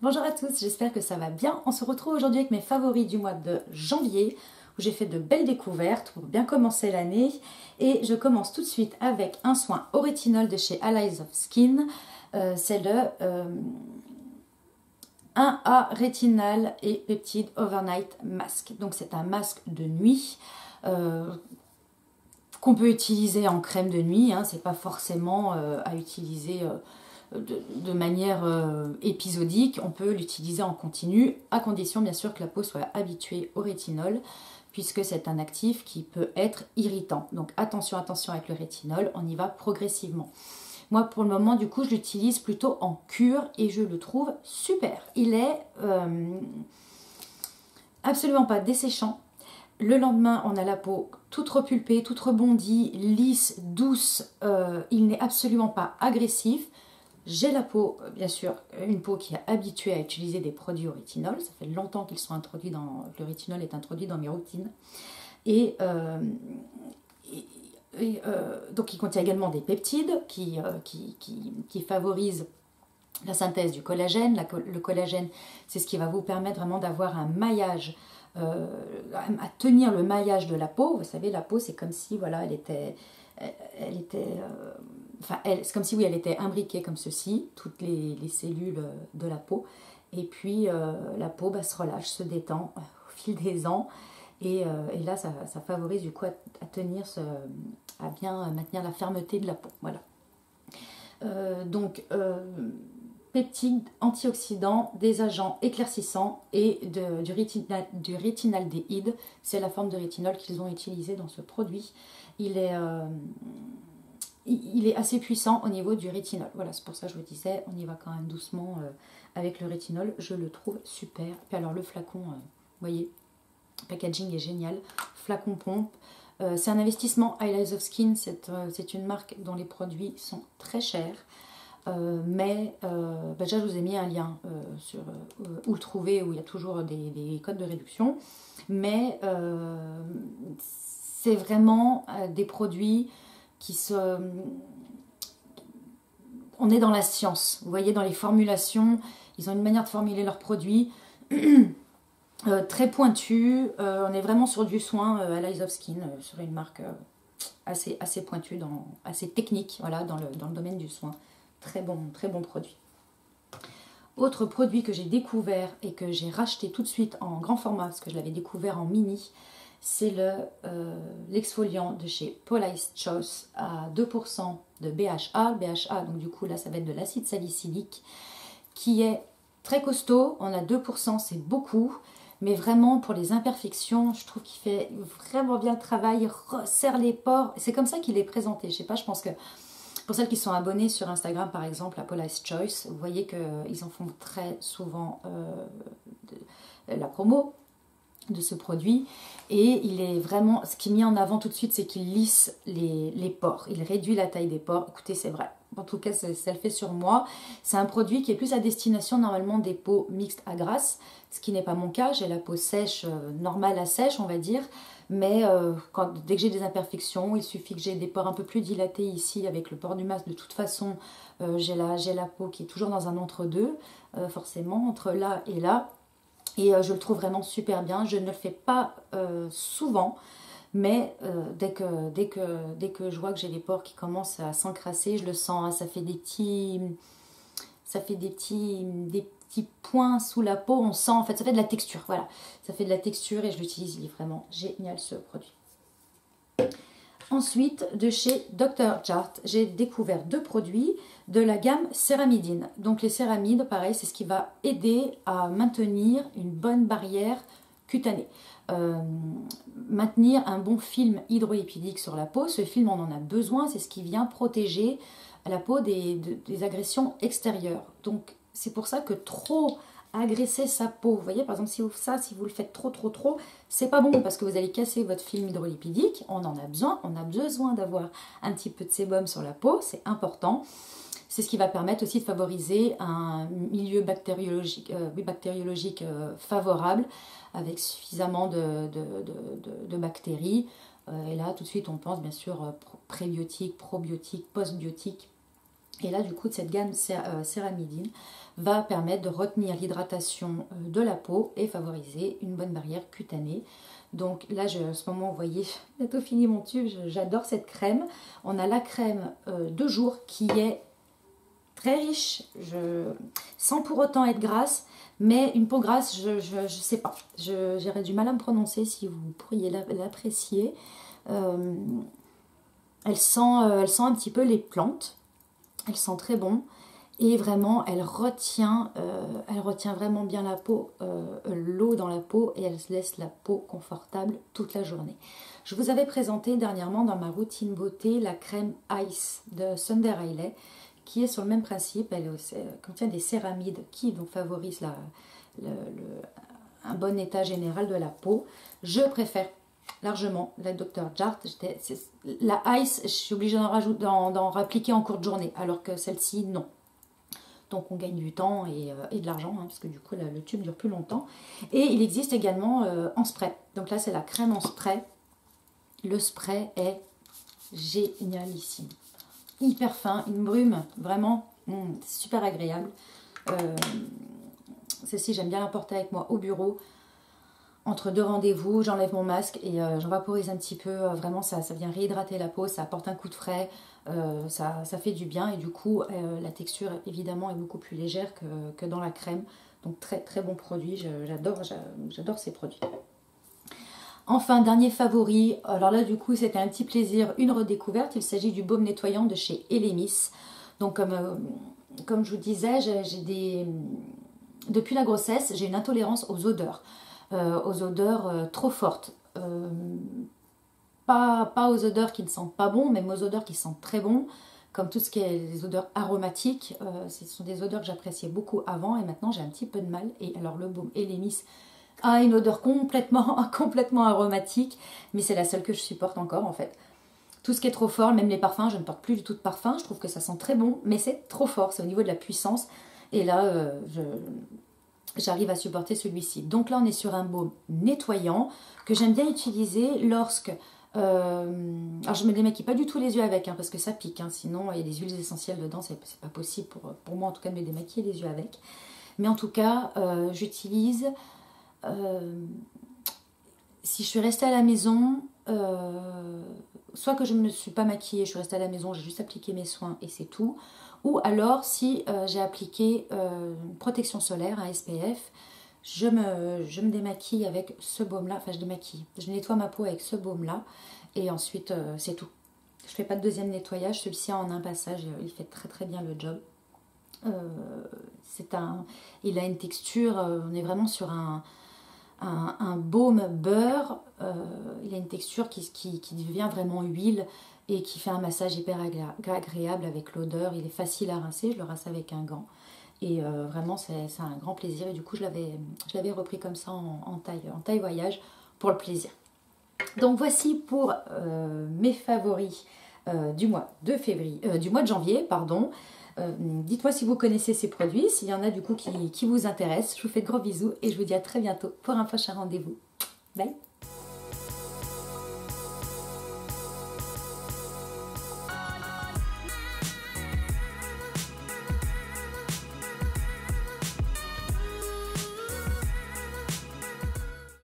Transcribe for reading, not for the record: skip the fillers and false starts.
Bonjour à tous, j'espère que ça va bien. On se retrouve aujourd'hui avec mes favoris du mois de janvier où j'ai fait de belles découvertes pour bien commencer l'année. Et je commence tout de suite avec un soin au rétinol de chez Allies of Skin. C'est le 1A Rétinal et Peptide Overnight Mask. Donc c'est un masque de nuit qu'on peut utiliser en crème de nuit. C'est pas forcément à utiliser de manière épisodique. On peut l'utiliser en continu, à condition bien sûr que la peau soit habituée au rétinol, puisque c'est un actif qui peut être irritant. Donc attention avec le rétinol, on y va progressivement. Moi pour le moment du coup je l'utilise plutôt en cure et je le trouve super. Il est absolument pas desséchant. Le lendemain, on a la peau toute repulpée, toute rebondie, lisse, douce. Il n'est absolument pas agressif. J'ai la peau, bien sûr, une peau qui est habituée à utiliser des produits au rétinol. Ça fait longtemps qu'ils sont introduits le rétinol est introduit dans mes routines. Et, donc il contient également des peptides qui favorisent la synthèse du collagène. Le collagène, c'est ce qui va vous permettre vraiment d'avoir un maillage, à tenir le maillage de la peau. Vous savez, la peau, c'est comme si, voilà, c'est comme si oui, elle était imbriquée comme ceci, toutes les cellules de la peau. Et puis la peau se relâche, se détend au fil des ans. Et là, ça favorise du coup à bien maintenir la fermeté de la peau. Voilà. Peptides, antioxydants, des agents éclaircissants et du rétinaldéhyde. C'est la forme de rétinol qu'ils ont utilisé dans ce produit. Il est assez puissant au niveau du rétinol. Voilà, c'est pour ça que je vous disais, on y va quand même doucement avec le rétinol. Je le trouve super. Puis alors le flacon, vous voyez, le packaging est génial. Flacon pompe. C'est un investissement. Allies of Skin, c'est une marque dont les produits sont très chers. Déjà je vous ai mis un lien sur où le trouver, où il y a toujours des codes de réduction. Mais c'est vraiment des produits on est dans la science, vous voyez, dans les formulations, ils ont une manière de formuler leurs produits très pointue. On est vraiment sur du soin Allies of Skin, sur une marque assez pointue, assez technique, voilà, dans le domaine du soin. Très bon produit. Autre produit que j'ai découvert et que j'ai racheté tout de suite en grand format, parce que je l'avais découvert en mini, c'est l'exfoliant de chez Paula's Choice à 2% de BHA. BHA, donc du coup là ça va être de l'acide salicylique, qui est très costaud. On a 2%, c'est beaucoup, mais vraiment pour les imperfections, je trouve qu'il fait vraiment bien le travail, il resserre les pores. C'est comme ça qu'il est présenté. Je sais pas, je pense que pour celles qui sont abonnées sur Instagram par exemple à Paula's Choice, vous voyez qu'ils en font très souvent la promo de ce produit, et il est vraiment, ce qui est mis en avant tout de suite, c'est qu'il lisse les pores, il réduit la taille des pores. Écoutez, c'est vrai, en tout cas ça le fait sur moi. C'est un produit qui est plus à destination normalement des peaux mixtes à grasses, ce qui n'est pas mon cas. J'ai la peau sèche, normale à sèche on va dire, mais dès que j'ai des imperfections, il suffit que j'ai des pores un peu plus dilatés ici avec le port du masque. De toute façon j'ai la peau qui est toujours dans un entre-deux, forcément entre là et là. Et je le trouve vraiment super bien. Je ne le fais pas souvent, mais dès que je vois que j'ai les pores qui commencent à s'encrasser, je le sens, hein, ça fait des petits points sous la peau. On sent, en fait, ça fait de la texture. Voilà, ça fait de la texture et je l'utilise. Il est vraiment génial ce produit. Ensuite, de chez Dr. Jart, j'ai découvert deux produits de la gamme céramidine. Donc les céramides, pareil, c'est ce qui va aider à maintenir une bonne barrière cutanée. Maintenir un bon film hydrolipidique sur la peau. Ce film, on en a besoin, c'est ce qui vient protéger la peau des agressions extérieures. Donc c'est pour ça que trop agresser sa peau, vous voyez, par exemple, si vous le faites trop, c'est pas bon, parce que vous allez casser votre film hydrolipidique. On en a besoin, on a besoin d'avoir un petit peu de sébum sur la peau, c'est important. C'est ce qui va permettre aussi de favoriser un milieu bactériologique favorable, avec suffisamment de bactéries. Et là, tout de suite, on pense bien sûr prébiotiques, probiotiques, postbiotiques. Et là, du coup, cette gamme céramidine va permettre de retenir l'hydratation de la peau et favoriser une bonne barrière cutanée. Donc là, en ce moment, vous voyez, j'ai bientôt fini mon tube, j'adore cette crème. On a la crème de jour qui est très riche, sans pour autant être grasse, mais une peau grasse, je sais pas. J'aurais du mal à me prononcer si vous pourriez l'apprécier. Elle sent un petit peu les plantes, elle sent très bon. Et vraiment, elle retient vraiment bien la peau, l'eau dans la peau, et elle laisse la peau confortable toute la journée. Je vous avais présenté dernièrement dans ma routine beauté la crème Ice de Sunday Riley, qui est sur le même principe. Elle contient des céramides qui donc favorisent un bon état général de la peau. Je préfère largement la Dr. Jart. La Ice, je suis obligée d'en rappliquer en courte journée, alors que celle-ci, non. Donc on gagne du temps et de l'argent, hein, parce que du coup le tube dure plus longtemps. Et il existe également en spray. Donc là c'est la crème en spray. Le spray est génialissime. Hyper fin, une brume, vraiment super agréable. Celle-ci j'aime bien la porter avec moi au bureau. Entre deux rendez-vous, j'enlève mon masque et j'en vaporise un petit peu. Vraiment, ça vient réhydrater la peau, ça apporte un coup de frais, ça fait du bien. Et du coup, la texture, évidemment, est beaucoup plus légère que dans la crème. Donc, très, très bon produit. J'adore ces produits. Enfin, dernier favori. Alors là, du coup, c'était un petit plaisir, une redécouverte. Il s'agit du baume nettoyant de chez Elemis. Donc, comme je vous disais, depuis la grossesse, j'ai une intolérance aux odeurs. Trop fortes. Pas aux odeurs qui ne sentent pas bon, mais aux odeurs qui sentent très bon, comme tout ce qui est les odeurs aromatiques. Ce sont des odeurs que j'appréciais beaucoup avant et maintenant j'ai un petit peu de mal. Et alors le baume Elemis a une odeur complètement aromatique, mais c'est la seule que je supporte encore en fait. Tout ce qui est trop fort, même les parfums, je ne porte plus du tout de parfum, je trouve que ça sent très bon, mais c'est trop fort, c'est au niveau de la puissance. Et là, j'arrive à supporter celui-ci. Donc là, on est sur un baume nettoyant que j'aime bien utiliser lorsque... alors, je me démaquille pas du tout les yeux avec, hein, parce que ça pique. Hein, sinon, il y a des huiles essentielles dedans. C'est pas possible pour moi, en tout cas, de me démaquiller les yeux avec. Mais en tout cas, j'utilise... si je suis restée à la maison... soit que je ne me suis pas maquillée, je suis restée à la maison, j'ai juste appliqué mes soins et c'est tout. Ou alors, si j'ai appliqué une protection solaire, un SPF, je me démaquille avec ce baume-là. Enfin, je nettoie ma peau avec ce baume-là. Et ensuite, c'est tout. Je ne fais pas de deuxième nettoyage. Celui-ci en un passage, il fait très très bien le job. Il a une texture, on est vraiment sur un baume beurre. Il a une texture qui devient vraiment huile et qui fait un massage hyper agréable avec l'odeur. Il est facile à rincer, je le rince avec un gant. Et vraiment, c'est un grand plaisir. Et du coup, je l'avais repris comme ça en taille voyage pour le plaisir. Donc voici pour mes favoris du mois de janvier, pardon. Dites-moi si vous connaissez ces produits, s'il y en a du coup qui vous intéressent. Je vous fais de gros bisous et je vous dis à très bientôt pour un prochain rendez-vous. Bye!